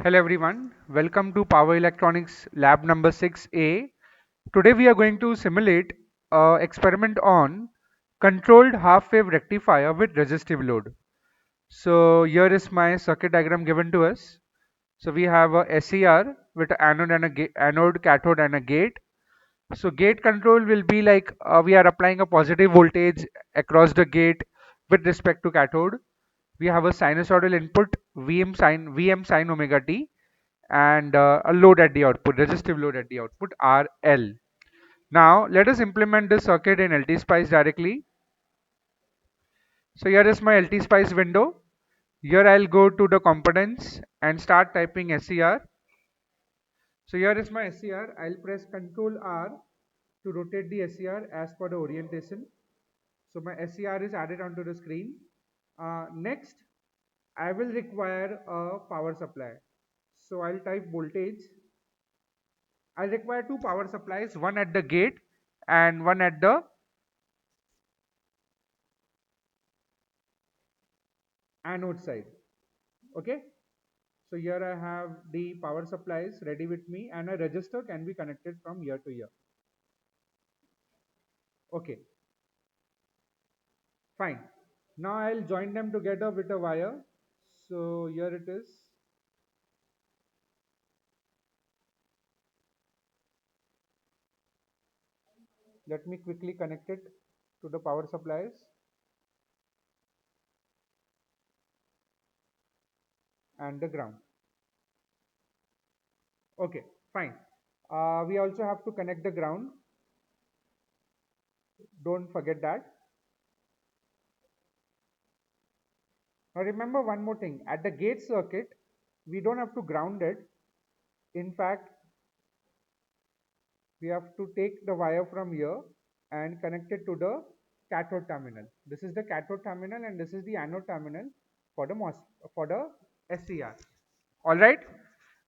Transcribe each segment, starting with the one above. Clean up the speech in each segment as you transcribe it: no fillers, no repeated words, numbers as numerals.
Hello everyone, welcome to Power Electronics lab number 6A. Today we are going to simulate a experiment on controlled half wave rectifier with resistive load. So here is my circuit diagram given to us. So we have a SER with an anode and anode, cathode and a gate. So gate control will be like we are applying a positive voltage across the gate with respect to cathode. We have a sinusoidal input Vm sin omega t and a load at the output, resistive load at the output RL. Now let us implement this circuit in LTspice directly. So here is my LTspice window. Here I'll go to the components and start typing SCR. So here is my SCR. I'll press Ctrl R to rotate the SCR as per the orientation. So my SCR is added onto the screen. Next, I will require a power supply. So I'll type voltage. I'll require two power supplies, one at the gate and one at the anode side. Okay. So here I have the power supplies ready with me and a register can be connected from here to here. Okay. Fine. Now I'll join them together with a wire. So here it is. Let me quickly connect it to the power supplies and the ground. Okay, fine. We also have to connect the ground. Don't forget that. Now remember one more thing. At the gate circuit, we don't have to ground it. In fact, we have to take the wire from here and connect it to the cathode terminal. This is the cathode terminal and this is the anode terminal for the for the SCR. All right.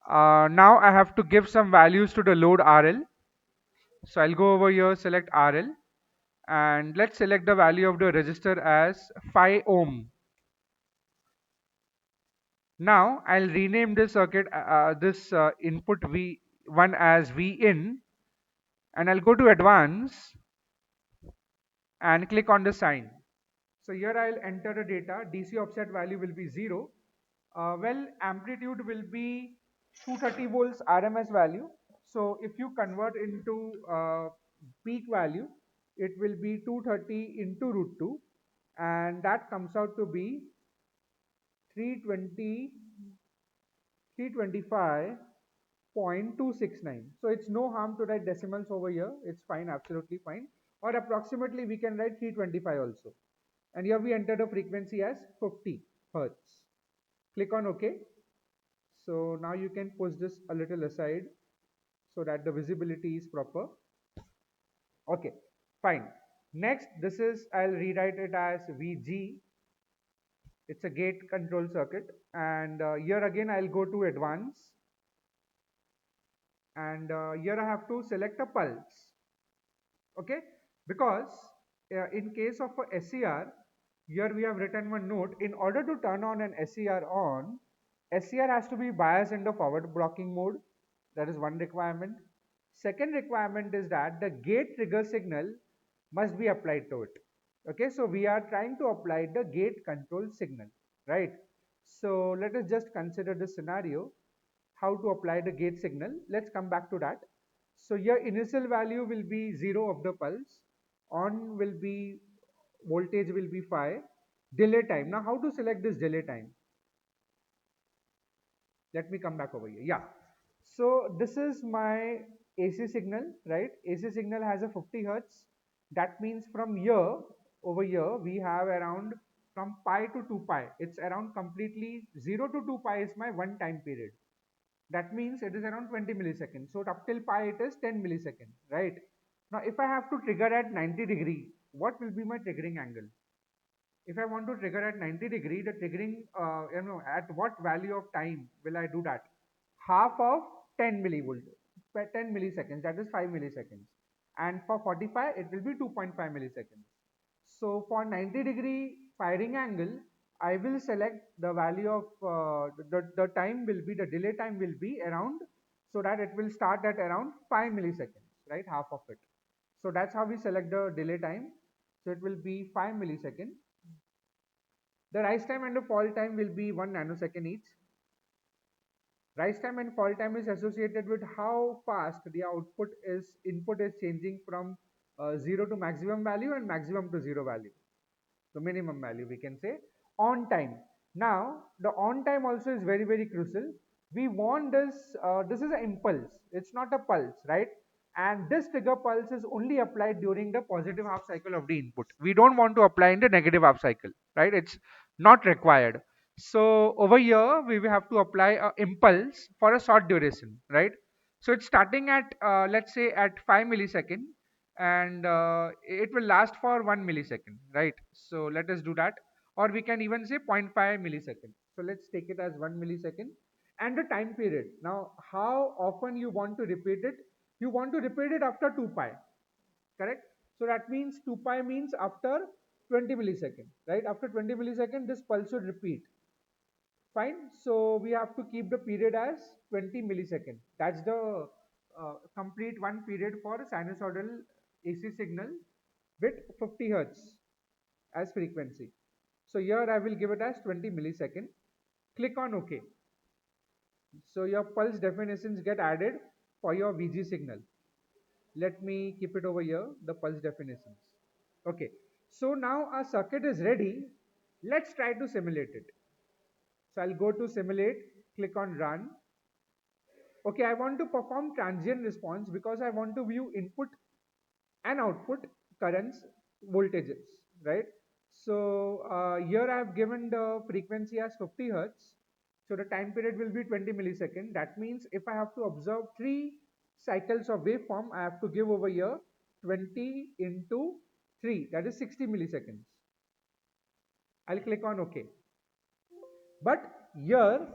Now I have to give some values to the load RL. So I'll go over here, select RL, and let's select the value of the resistor as 5 ohm. Now I'll rename this circuit, this input V1 as V in, and I'll go to advance and click on the sign. So here I'll enter the data. DC offset value will be 0. Amplitude will be 230 volts RMS value. So if you convert into peak value, it will be 230 into root 2, and that comes out to be 320 325.269. So it's no harm to write decimals over here. It's fine, absolutely fine. Or approximately we can write 325 also. And here we enter the frequency as 50 Hertz. Click on OK. So now you can push this a little aside so that the visibility is proper. Okay, fine. Next, this is, I'll rewrite it as VG. It's a gate control circuit. And here again, I'll go to advance. And here I have to select a pulse. Okay, because in case of a SCR, here we have written one note. In order to turn on an SCR on, SCR has to be biased in the forward blocking mode. That is one requirement. Second requirement is that the gate trigger signal must be applied to it. Okay, so we are trying to apply the gate control signal, right? So let us just consider this scenario, how to apply the gate signal. Let's come back to that. So your initial value will be 0 of the pulse, on will be, voltage will be 5, delay time. Now how to select this delay time? Let me come back over here. Yeah. So this is my AC signal, right? AC signal has a 50 Hertz. That means from here, over here, we have around from pi to 2 pi. It's around completely 0 to 2 pi is my one time period. That means it is around 20 milliseconds. So up till pi it is 10 milliseconds, right? Now if I have to trigger at 90°, what will be my triggering angle? If I want to trigger at 90°, the triggering, at what value of time will I do that? Half of 10 millivolt, 10 milliseconds, that is 5 milliseconds. And for 45, it will be 2.5 milliseconds. So for 90° firing angle, I will select the value of the time will be, the delay time will be around, so that it will start at around 5 milliseconds, right? Half of it. So that's how we select the delay time. So it will be 5 milliseconds. The rise time and the fall time will be 1 nanosecond each. Rise time and fall time is associated with how fast the input is changing from 0 to maximum value and maximum to 0 value. So minimum value we can say. On time. Now the on time also is very crucial. We want this is an impulse, it's not a pulse, right? And this trigger pulse is only applied during the positive half cycle of the input. We don't want to apply in the negative half cycle, right? It's not required. So over here we will have to apply a impulse for a short duration, right? So it's starting at let's say at 5 millisecond, and it will last for 1 millisecond, right? So let us do that, or we can even say zero point 0.5 millisecond. So let's take it as 1 millisecond. And the time period, now how often you want to repeat it? You want to repeat it after 2 pi, correct? So that means 2 pi means after 20 millisecond, right? After 20 millisecond this pulse should repeat. Fine. So we have to keep the period as 20 millisecond. That's the complete one period for sinusoidal AC signal with 50 hertz as frequency. So here I will give it as 20 millisecond. Click on OK. So your pulse definitions get added for your VG signal. Let me keep it over here, the pulse definitions. Okay. So now our circuit is ready. Let's try to simulate it. So I'll go to simulate, click on run. Okay, I want to perform transient response because I want to view input and output currents, voltages, right? So here I have given the frequency as 50 hertz. So the time period will be 20 millisecond. That means if I have to observe 3 cycles of waveform, I have to give over here 20 into 3, that is 60 milliseconds. I'll click on OK. But here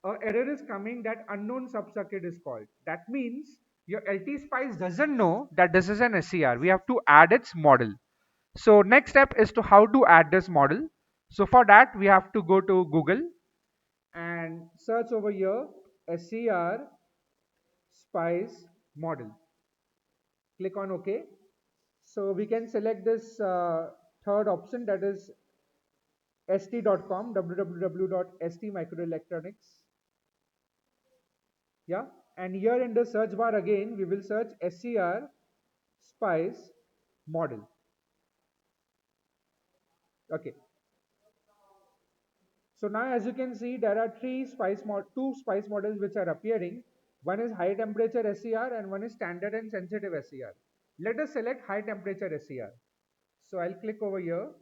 a error is coming that unknown subcircuit is called. That means your LTspice doesn't know that this is an SCR. We have to add its model. So next step is to how to add this model. So for that we have to go to Google and search over here SCR spice model. Click on OK. So we can select this third option, that is st.com, www.stmicroelectronics. Yeah, and here in the search bar again we will search SCR spice model. Okay, so now as you can see there are two spice models which are appearing. One is high temperature SCR and one is standard and sensitive SCR. Let us select high temperature SCR. So I'll click over here.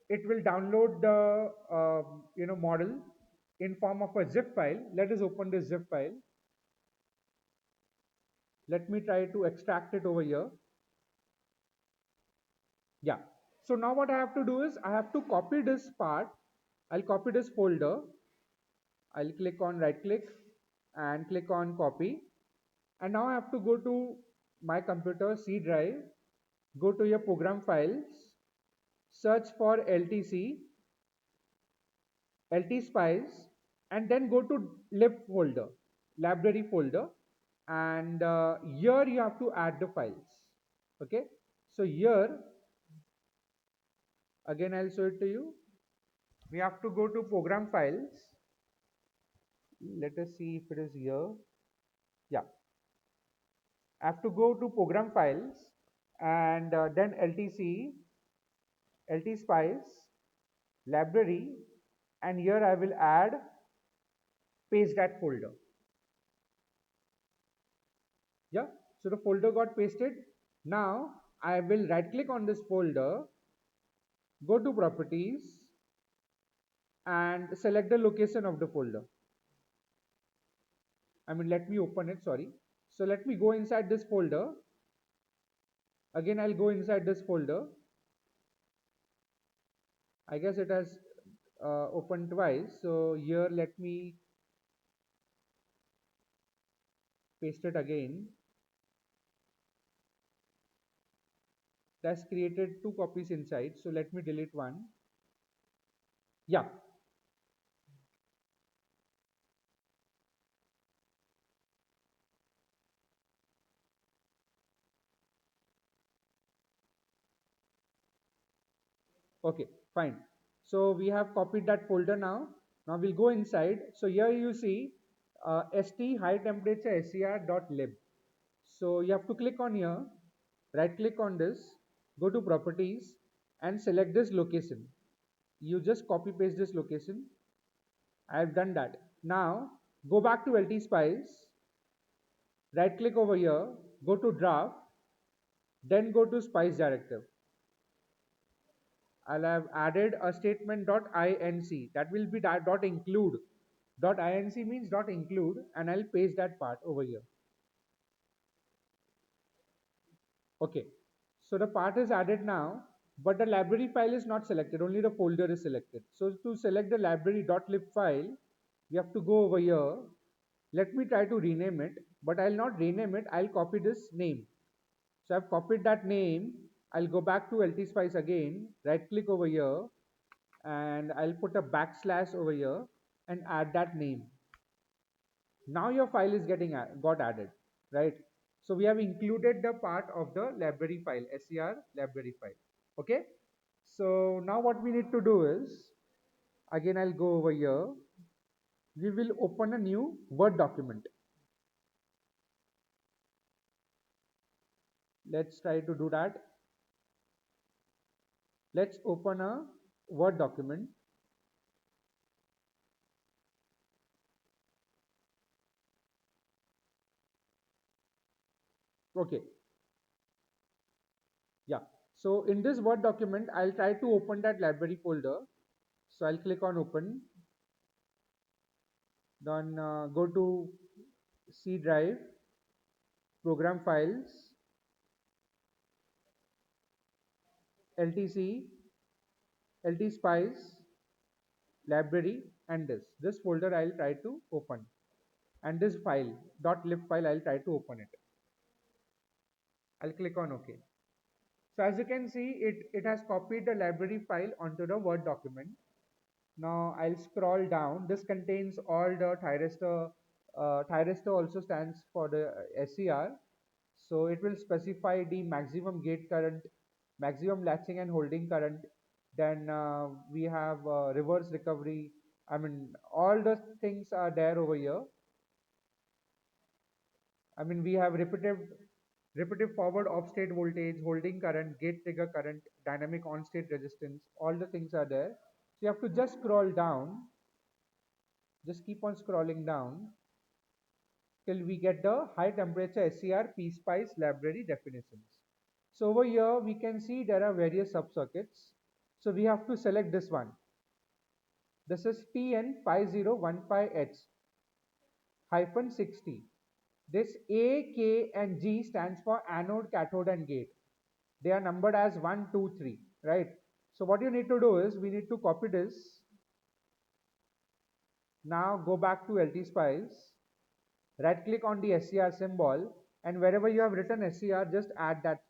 It will download the model in form of a zip file. Let us open this zip file. Let me try to extract it over here. Yeah. So now what I have to do is I have to copy this part. I'll copy this folder. I'll click on right click and click on copy. And now I have to go to my computer C drive, go to your program files, search for LTspice, and then go to lib folder, library folder, and here you have to add the files. Okay. So here again I'll show it to you. We have to go to program files. Let us see if it is here. Yeah, I have to go to program files and then LTspice library, and here I will add paste that folder. Yeah, so the folder got pasted. Now I will right click on this folder, go to properties and select the location of the folder. Let me open it, sorry. So let me go inside this folder. Again, I'll go inside this folder. I guess it has opened twice. So here, let me paste it again. That's created 2 copies inside. So let me delete one. Yeah. Okay, fine. So we have copied that folder now. Now we'll go inside. So here you see st high temperature ser.lib. So you have to click on here, right click on this, go to properties and select this location. You just copy paste this location. I have done that. Now go back to LTspice, right click over here, go to draft, then go to spice directive. I'll have added a statement .inc that will be that dot include. .inc means dot include, and I'll paste that part over here. Okay, so the part is added now, but the library file is not selected, only the folder is selected. So to select the library.lib file, you have to go over here. Let me try to rename it, but I'll not rename it, I'll copy this name. So I've copied that name. I'll go back to LTspice again, right click over here, and I'll put a backslash over here and add that name. Now your file is got added, right? So we have included the part of the library file, ser library file. Okay. So now what we need to do is, again I'll go over here. We will open a new Word document. Let's try to do that. Let's open a Word document. Okay. Yeah. So in this Word document, I'll try to open that library folder. So I'll click on open. Then go to C drive, program files, LTC, LTspice, library, and this folder I'll try to open, and this file .lib file I'll try to open it. I'll click on OK. So as you can see, it has copied the library file onto the Word document. Now I'll scroll down. This contains all the thyristor. Thyristor also stands for the SCR. So it will specify the maximum gate current, maximum latching and holding current. Then we have reverse recovery. I mean, all the things are there over here. I mean, we have repetitive forward off state voltage, holding current, gate trigger current, dynamic on state resistance. All the things are there. So you have to just scroll down. Just keep on scrolling down till we get the high temperature SCR PSpice library definitions. So over here we can see there are various subcircuits. So we have to select this one. This is TN5015H-60. This A, K and G stands for anode, cathode and gate. They are numbered as 1, 2, 3, right? So what you need to do is we need to copy this. Now go back to LTspice. Right click on the SCR symbol, and wherever you have written SCR, just add that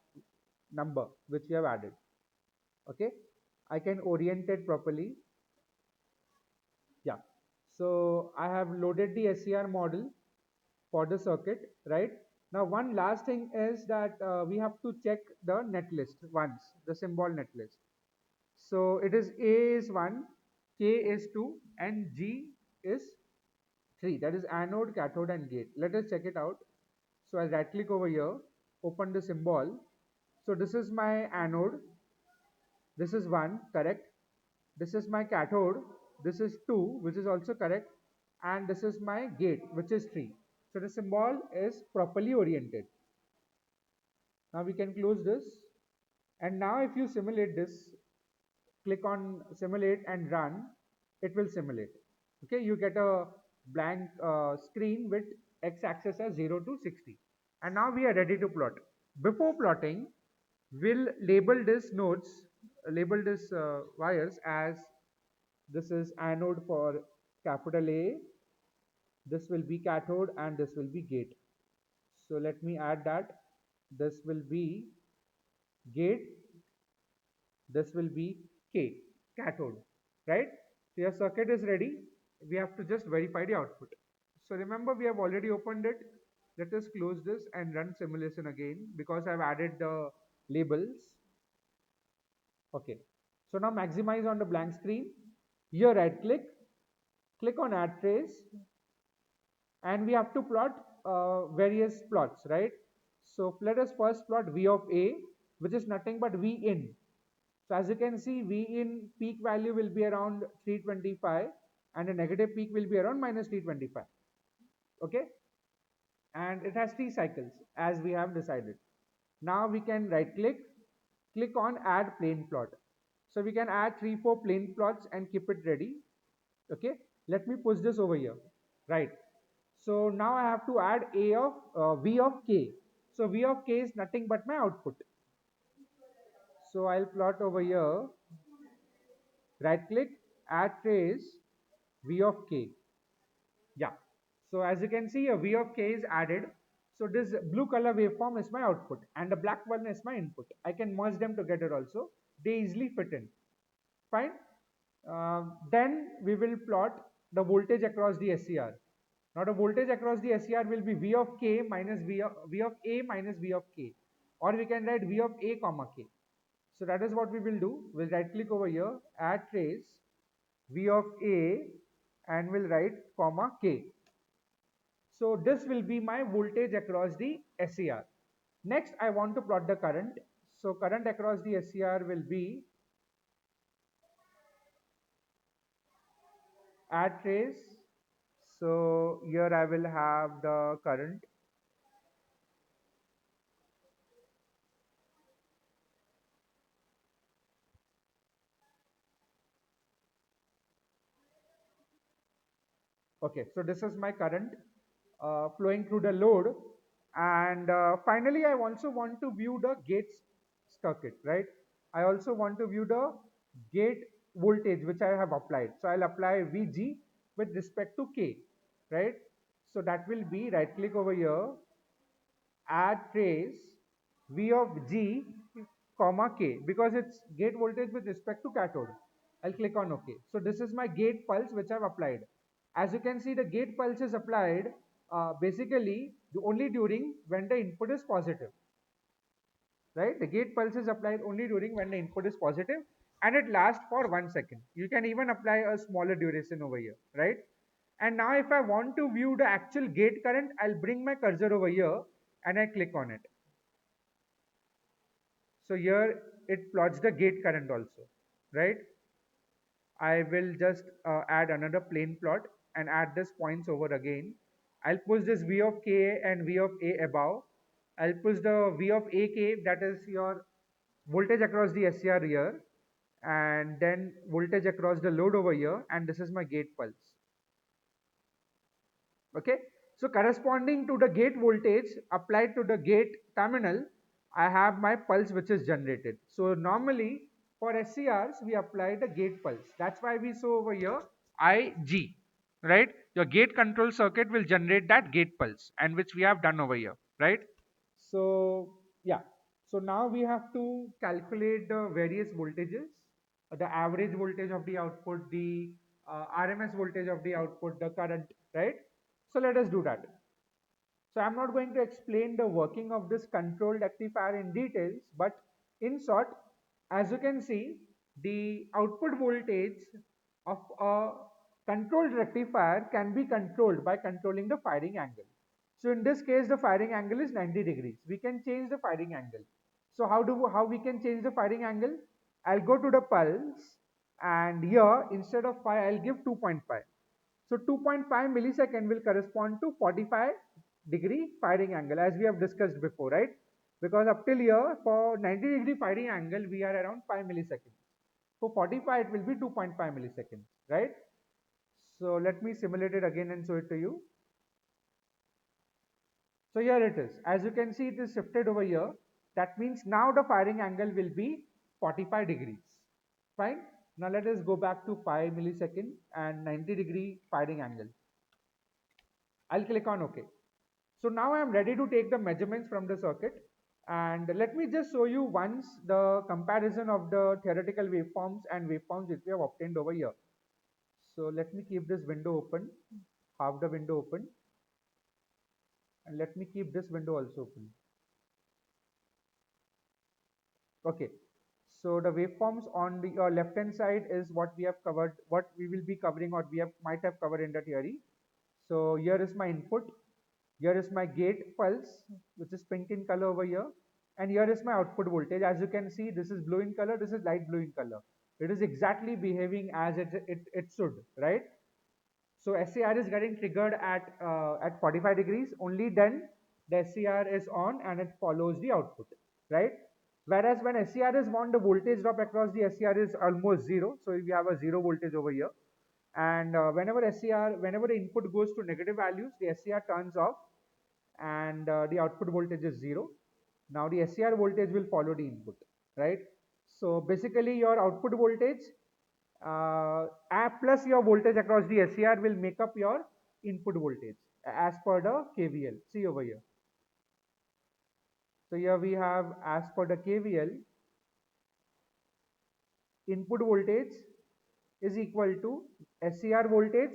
number which you have added. Okay, I can orient it properly. Yeah, so I have loaded the SCR model for the circuit, right? Now one last thing is that we have to check the netlist once, the symbol netlist. So it is A is 1, K is 2 and G is 3, that is anode, cathode and gate. Let us check it out. So I'll right click over here, open the symbol. So this is my anode, this is 1, correct. This is my cathode, this is 2, which is also correct. And this is my gate, which is 3. So the symbol is properly oriented. Now we can close this. And now if you simulate this, click on simulate and run, it will simulate. Okay, you get a blank screen with x-axis as 0 to 60. And now we are ready to plot. Before plotting, we'll label this nodes, label this wires as this is anode for capital A, this will be cathode and this will be gate. So let me add that. This will be gate, this will be K, cathode, right? So your circuit is ready. We have to just verify the output. So remember, we have already opened it. Let us close this and run simulation again because I've added the labels. Okay. So now maximize on the blank screen. Here right click on add trace, and we have to plot various plots, right? So let us first plot V of A, which is nothing but V in. So as you can see, V in peak value will be around 325 and the negative peak will be around minus 325. Okay, and it has 3 cycles as we have decided. Now we can right click on add plane plot. So we can add 3 4 plane plots and keep it ready. Okay, let me push this over here, right? So now I have to add V of K. So V of K is nothing but my output. So I'll plot over here, right click, add trace, V of K. Yeah. So as you can see, a V of K is added. So this blue color waveform is my output and the black one is my input. I can merge them together also. They easily fit in. Fine. Then we will plot the voltage across the SCR. Now the voltage across the SCR will be V of K minus V of A minus V of K. Or we can write V of A comma K. So that is what we will do. We'll right click over here, add trace, V of A, and we'll write comma K. So this will be my voltage across the SCR. Next, I want to plot the current. So current across the SCR will be add trace. So here I will have the current. Okay, so this is my current flowing through the load. And finally, I also want to view the gate circuit, right? I also want to view the gate voltage which I have applied. So I'll apply Vg with respect to K, right? So that will be right click over here, add trace, V of G comma K, because it's gate voltage with respect to cathode. I'll click on OK. So this is my gate pulse which I've applied. As you can see, the gate pulse is applied basically only during when the input is positive, right? The gate pulse is applied only during when the input is positive and it lasts for 1 second. You can even apply a smaller duration over here, right? And now if I want to view the actual gate current, I'll bring my cursor over here and I click on it. So here it plots the gate current also, right? I will just add another plane plot and add this points over again. I'll push this V of K and V of A above. I'll push the V of AK, that is your voltage across the SCR here, and then voltage across the load over here, and this is my gate pulse. Okay, so corresponding to the gate voltage applied to the gate terminal, I have my pulse which is generated. So normally for SCRs we apply the gate pulse. That's why we saw over here IG, right? Your gate control circuit will generate that gate pulse, and which we have done over here, right? So yeah, so now we have to calculate the various voltages, the average voltage of the output, the RMS voltage of the output, the current, right? So let us do that. So I'm not going to explain the working of this controlled rectifier in details, but in short, as you can see, the output voltage of a controlled rectifier can be controlled by controlling the firing angle. So in this case, the firing angle is 90 degrees. We can change the firing angle. So how we can change the firing angle? I'll go to the pulse, and here instead of 5, I'll give 2.5. So 2.5 millisecond will correspond to 45-degree firing angle, as we have discussed before, right? Because up till here, for 90-degree firing angle, we are around 5 milliseconds. For 45, it will be 2.5 milliseconds, right? So let me simulate it again and show it to you. So here it is. As you can see, it is shifted over here. That means now the firing angle will be 45 degrees. Fine. Now let us go back to 5 millisecond and 90-degree firing angle. I'll click on OK. So now I am ready to take the measurements from the circuit, and let me just show you once the comparison of the theoretical waveforms and waveforms which we have obtained over here. So let me keep this window open, half the window open, and let me keep this window also open. Okay. So the waveforms on the your left hand side is what we have covered, what we will be covering or we have might have covered in the theory. So here is my input, here is my gate pulse, which is pink in color over here, and here is my output voltage. As you can see, this is blue in color, this is light blue in color. It is exactly behaving as it should, right? So SCR is getting triggered at 45 degrees. Only then the SCR is on and it follows the output, right? Whereas when SCR is on, the voltage drop across the SCR is almost zero. So we have a zero voltage over here. And whenever the input goes to negative values, the SCR turns off and the output voltage is zero. Now the SCR voltage will follow the input, right? So basically your output voltage plus your voltage across the SCR will make up your input voltage as per the KVL. See over here. So here we have, as per the KVL, input voltage is equal to SCR voltage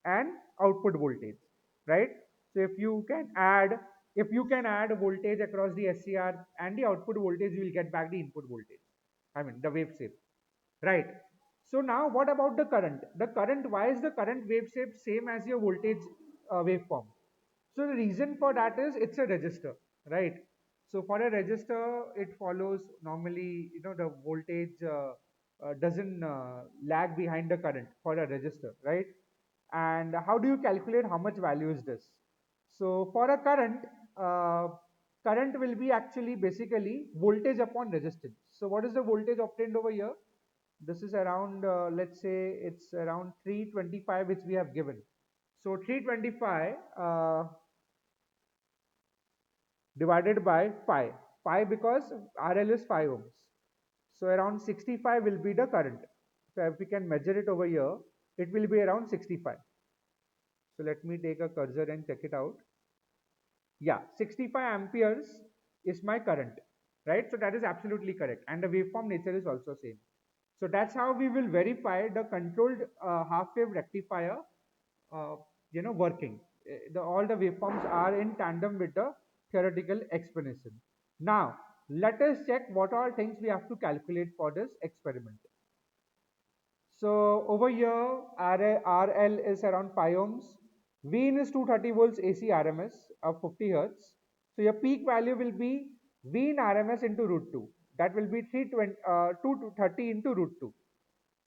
and output voltage, right? So if you can add voltage across the SCR and the output voltage, you will get back the input voltage. I mean the wave shape, right? So now what about the current? The current, why is the current wave shape same as your voltage waveform? So the reason for that is it's a resistor, right? So for a resistor, it follows normally, the voltage doesn't lag behind the current for a resistor, right? And how do you calculate how much value is this? So for a current, current will be actually basically voltage upon resistance. So what is the voltage obtained over here? This is around, let's say it's around 325 which we have given. So 325 divided by pi. Pi because RL is 5 ohms. So around 65 will be the current. So if we can measure it over here, it will be around 65. So let me take a cursor and check it out. Yeah, 65 amperes is my current, right? So that is absolutely correct. And the waveform nature is also same. So that's how we will verify the controlled half wave rectifier, uh, working. All the waveforms are in tandem with the theoretical explanation. Now, let us check what all things we have to calculate for this experiment. So over here, RL is around 5 ohms. Vin is 230 volts AC RMS of 50 hertz. So your peak value will be Vin RMS into root 2. That will be 230 into root 2.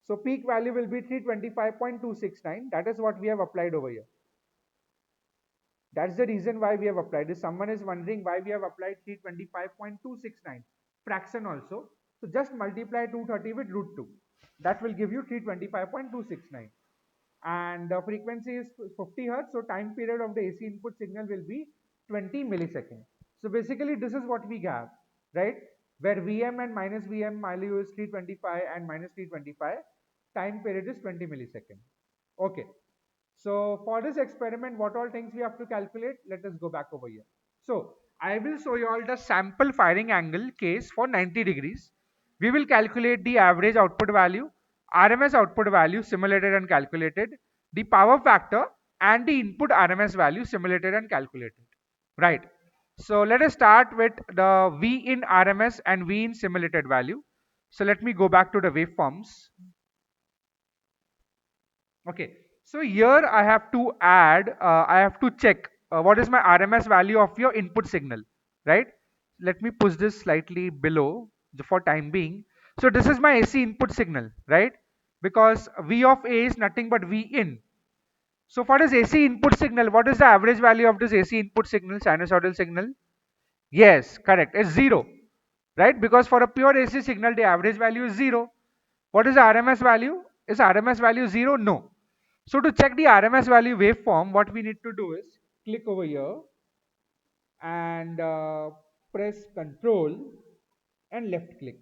So peak value will be 325.269. That is what we have applied over here. That's the reason why we have applied. If someone is wondering why we have applied 325.269 fraction also, so just multiply 230 with root 2. That will give you 325.269. And the frequency is 50 hertz, so time period of the AC input signal will be 20 milliseconds. So basically this is what we have, right? Where Vm and minus Vm value is 325 and minus 325, time period is 20 milliseconds. Okay. So for this experiment, what all things we have to calculate? Let us go back over here. So I will show you all the sample firing angle case for 90 degrees. We will calculate the average output value, RMS output value simulated and calculated, the power factor and the input RMS value simulated and calculated. Right. So let us start with the V in RMS and V in simulated value. So let me go back to the waveforms. Okay, so here I have to I have to check what is my RMS value of your input signal, right? Let me push this slightly below for time being. So this is my AC input signal, right? Because V of A is nothing but V in. So for this AC input signal, what is the average value of this AC input signal, sinusoidal signal? Yes, correct, it's 0, right? Because for a pure AC signal, the average value is 0. What is the RMS value? Is RMS value 0? No. So to check the RMS value waveform, what we need to do is click over here and press Control and left click.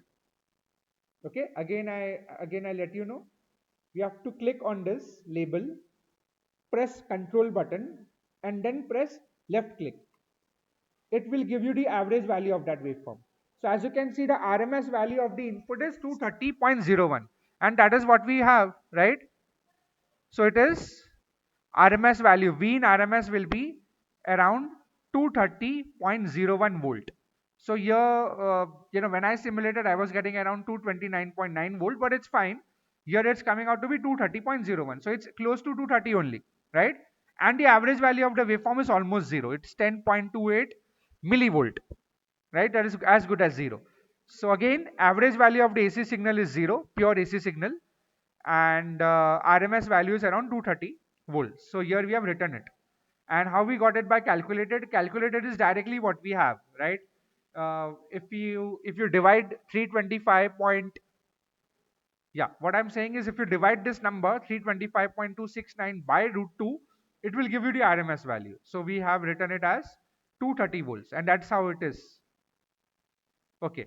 Okay, again I let you know. We have to click on this label, press Control button, and then press left click. It will give you the average value of that waveform. So as you can see, the RMS value of the input is 230.01, and that is what we have, right? So it is RMS value, V in RMS will be around 230.01 volt. So here, when I simulated, I was getting around 229.9 volt, but it's fine. Here it's coming out to be 230.01. So it's close to 230 only, right? And the average value of the waveform is almost zero. It's 10.28 millivolt, right? That is as good as zero. So again, average value of the AC signal is zero, pure AC signal, and RMS value is around 230 volts. So here we have written it. And how we got it by calculated? Calculated is directly what we have, right? If you divide 325 point, yeah, what I'm saying is if you divide this number 325.269 by root 2, it will give you the RMS value. So we have written it as 230 volts, and that's how it is. Okay.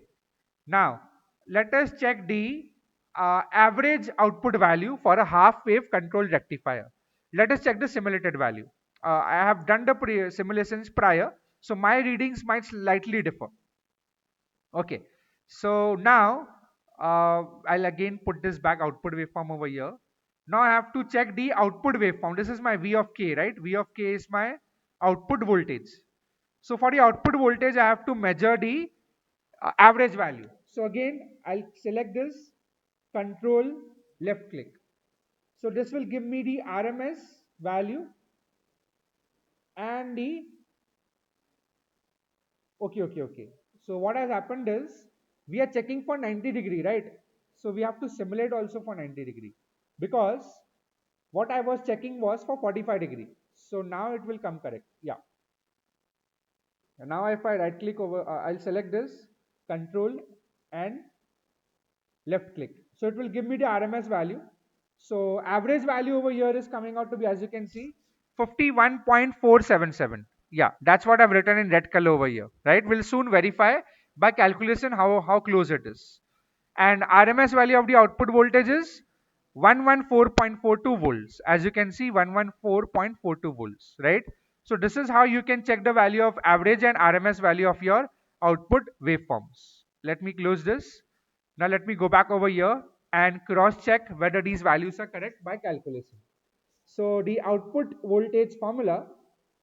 Now, let us check the average output value for a half wave controlled rectifier. Let us check the simulated value. I have done the simulations prior, so my readings might slightly differ. Okay, so now I'll again put this back output waveform over here. Now I have to check the output waveform. This is my V of k, right? V of k is my output voltage. So for the output voltage, I have to measure the average value. So again, I'll select this, control, left click. So this will give me the RMS value and the, okay. So what has happened is, we are checking for 90 degree, right? So we have to simulate also for 90 degree, because what I was checking was for 45 degree. So now it will come correct. Yeah. And now if I right click over, I'll select this, control and left click. So it will give me the RMS value. So average value over here is coming out to be, as you can see, 51.477. Yeah, that's what I've written in red color over here, right? We'll soon verify by calculation how close it is. And RMS value of the output voltage is 114.42 volts. As you can see, 114.42 volts, right? So this is how you can check the value of average and RMS value of your output waveforms. Let me close this. Now let me go back over here and cross check whether these values are correct by calculation. So the output voltage formula,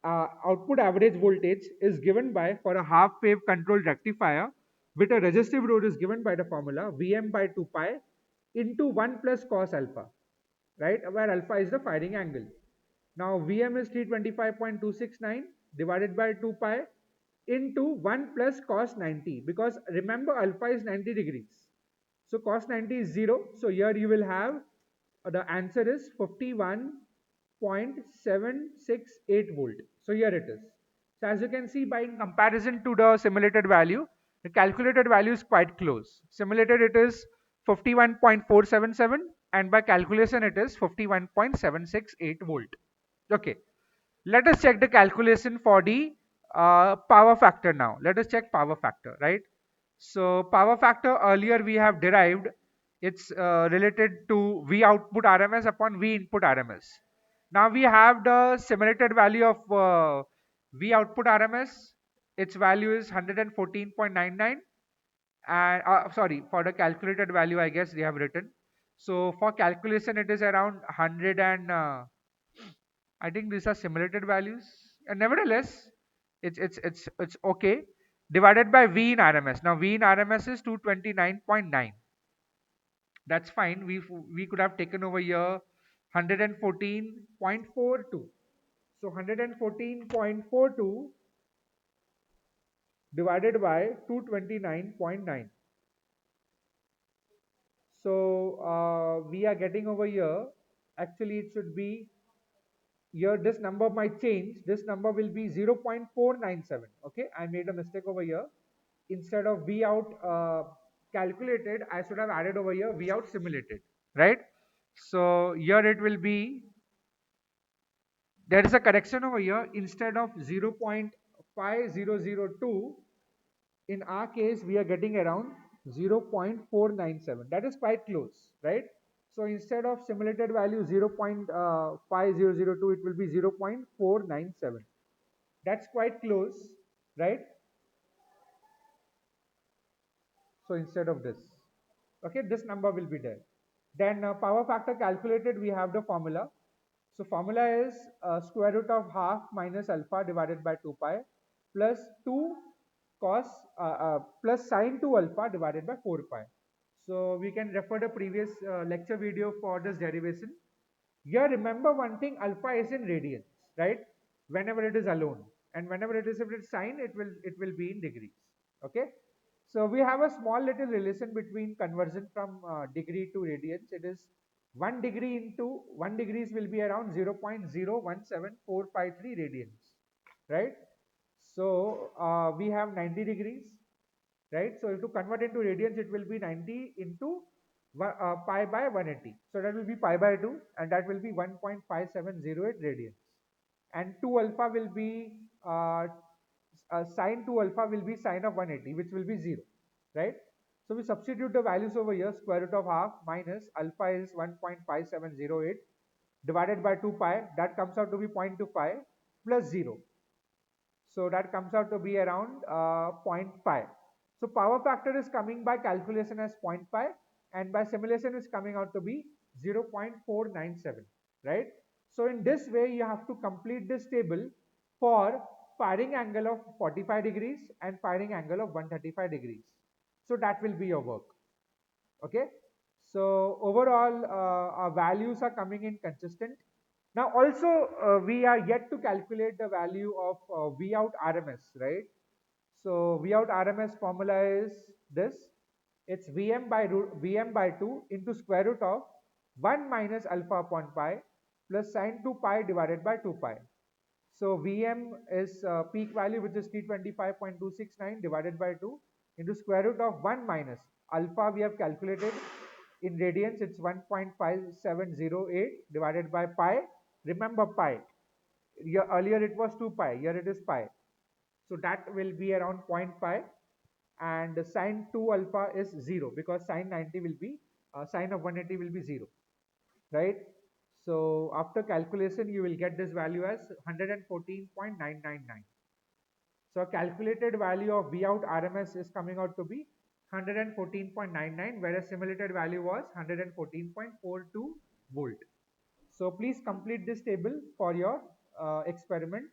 output average voltage is given by, for a half wave controlled rectifier with a resistive load, is given by the formula Vm by 2 pi into 1 plus cos alpha, right? Where alpha is the firing angle. Now Vm is 325.269 divided by 2 pi into 1 plus cos 90, because remember alpha is 90 degrees. So cos 90 is 0. So here you will have, the answer is 51.768 volt. So here it is. So as you can see, by in comparison to the simulated value, the calculated value is quite close. Simulated it is 51.477, and by calculation it is 51.768 volt. Okay, let us check the calculation for the power factor now. Let us check power factor, right? So power factor, earlier we have derived, it's related to V output RMS upon V input RMS. Now we have the simulated value of V output RMS. Its value is 114.99, and sorry, for the calculated value I guess they have written. So for calculation it is around 100 and I think these are simulated values, and nevertheless, it's okay. Divided by V in RMS. Now V in RMS is 229.9. That's fine. We could have taken over here 114.42. So 114.42 divided by 229.9. So we are getting over here. Actually, it should be, here this number might change. This number will be 0.497. Okay, I made a mistake over here. Instead of V out calculated, I should have added over here V out simulated, right? So here it will be, there is a correction over here. Instead of 0.5002, in our case we are getting around 0.497. That is quite close, right? So instead of simulated value 0.5002, it will be 0.497. That's quite close, right? So instead of this, okay, this number will be there. Then power factor calculated, we have the formula So formula is square root of half minus alpha divided by 2 pi plus 2 cos plus sine 2 alpha divided by 4 pi. So we can refer the previous lecture video for this derivation. Here remember one thing, alpha is in radians, right? Whenever it is alone, and whenever it is if it's sine, it will be in degrees. Okay. So we have a small little relation between conversion from degree to radians. It is 1 degree into 1 degrees will be around 0.017453 radians, right? So we have 90 degrees, right? So if to convert into radians, it will be 90 into pi by 180. So that will be pi by 2, and that will be 1.5708 radians. And 2 alpha will be sine 2 alpha will be sine of 180, which will be 0, right? So we substitute the values over here. Square root of half minus alpha is 1.5708 divided by 2 pi, that comes out to be 0.25 plus 0. So that comes out to be around 0.5. So power factor is coming by calculation as 0.5, and by simulation is coming out to be 0.497, right? So in this way you have to complete this table for firing angle of 45 degrees and firing angle of 135 degrees. So that will be your work. Okay. So overall our values are coming in consistent. Now also we are yet to calculate the value of V out RMS, right? So V out RMS formula is this. It's Vm by 2 into square root of 1 minus alpha upon pi plus sine 2 pi divided by 2 pi. So Vm is peak value, which is 325.269 divided by 2 into square root of 1 minus alpha we have calculated in radians, it's 1.5708 divided by pi. Remember pi. Here, earlier it was 2 pi, here it is pi. So that will be around 0.5, and sine 2 alpha is 0 because sine 90 will be sine of 180 will be 0, right? So after calculation you will get this value as 114.999. So a calculated value of V out RMS is coming out to be 114.99, whereas simulated value was 114.42 volt. So please complete this table for your experiment,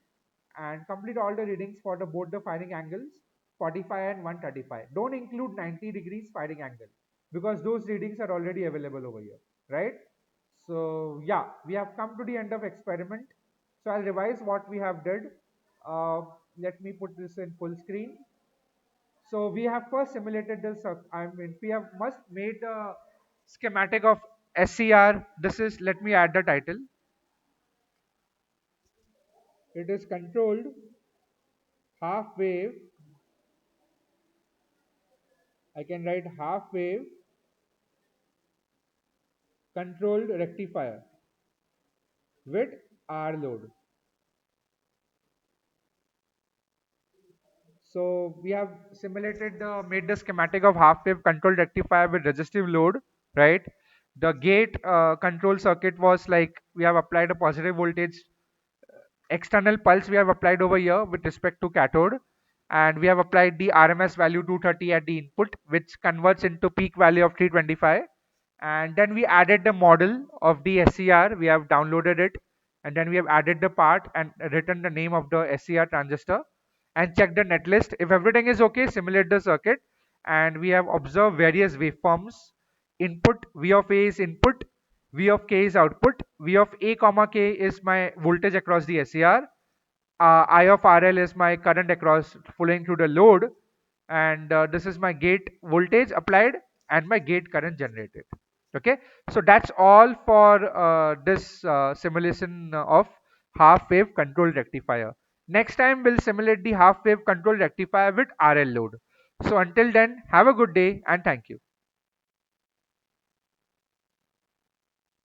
and complete all the readings for the both the firing angles 45 and 135. Don't include 90 degrees firing angle because those readings are already available over here, right? So yeah, we have come to the end of experiment. So I'll revise what we have did. Uh, Let me put this in full screen. So we have first simulated this. I mean, we have must made a schematic of SCR. This is, let me add the title. It is controlled half wave. I can write half wave controlled rectifier with R load. So we have simulated made the schematic of half wave controlled rectifier with resistive load, right? The gate control circuit was like we have applied a positive voltage external pulse we have applied over here with respect to cathode, and we have applied the RMS value 230 at the input, which converts into peak value of 325, and then we added the model of the SCR. We have downloaded it, and then we have added the part and written the name of the SCR transistor and checked the netlist. If everything is okay, simulate the circuit, and we have observed various waveforms. Input V of A is input, V of K is output, V of A comma K is my voltage across the SCR, I of RL is my current across flowing through the load, and this is my gate voltage applied and my gate current generated. Okay, so that's all for this simulation of half wave control rectifier. Next time we'll simulate the half wave control rectifier with RL load. So until then, have a good day and thank you.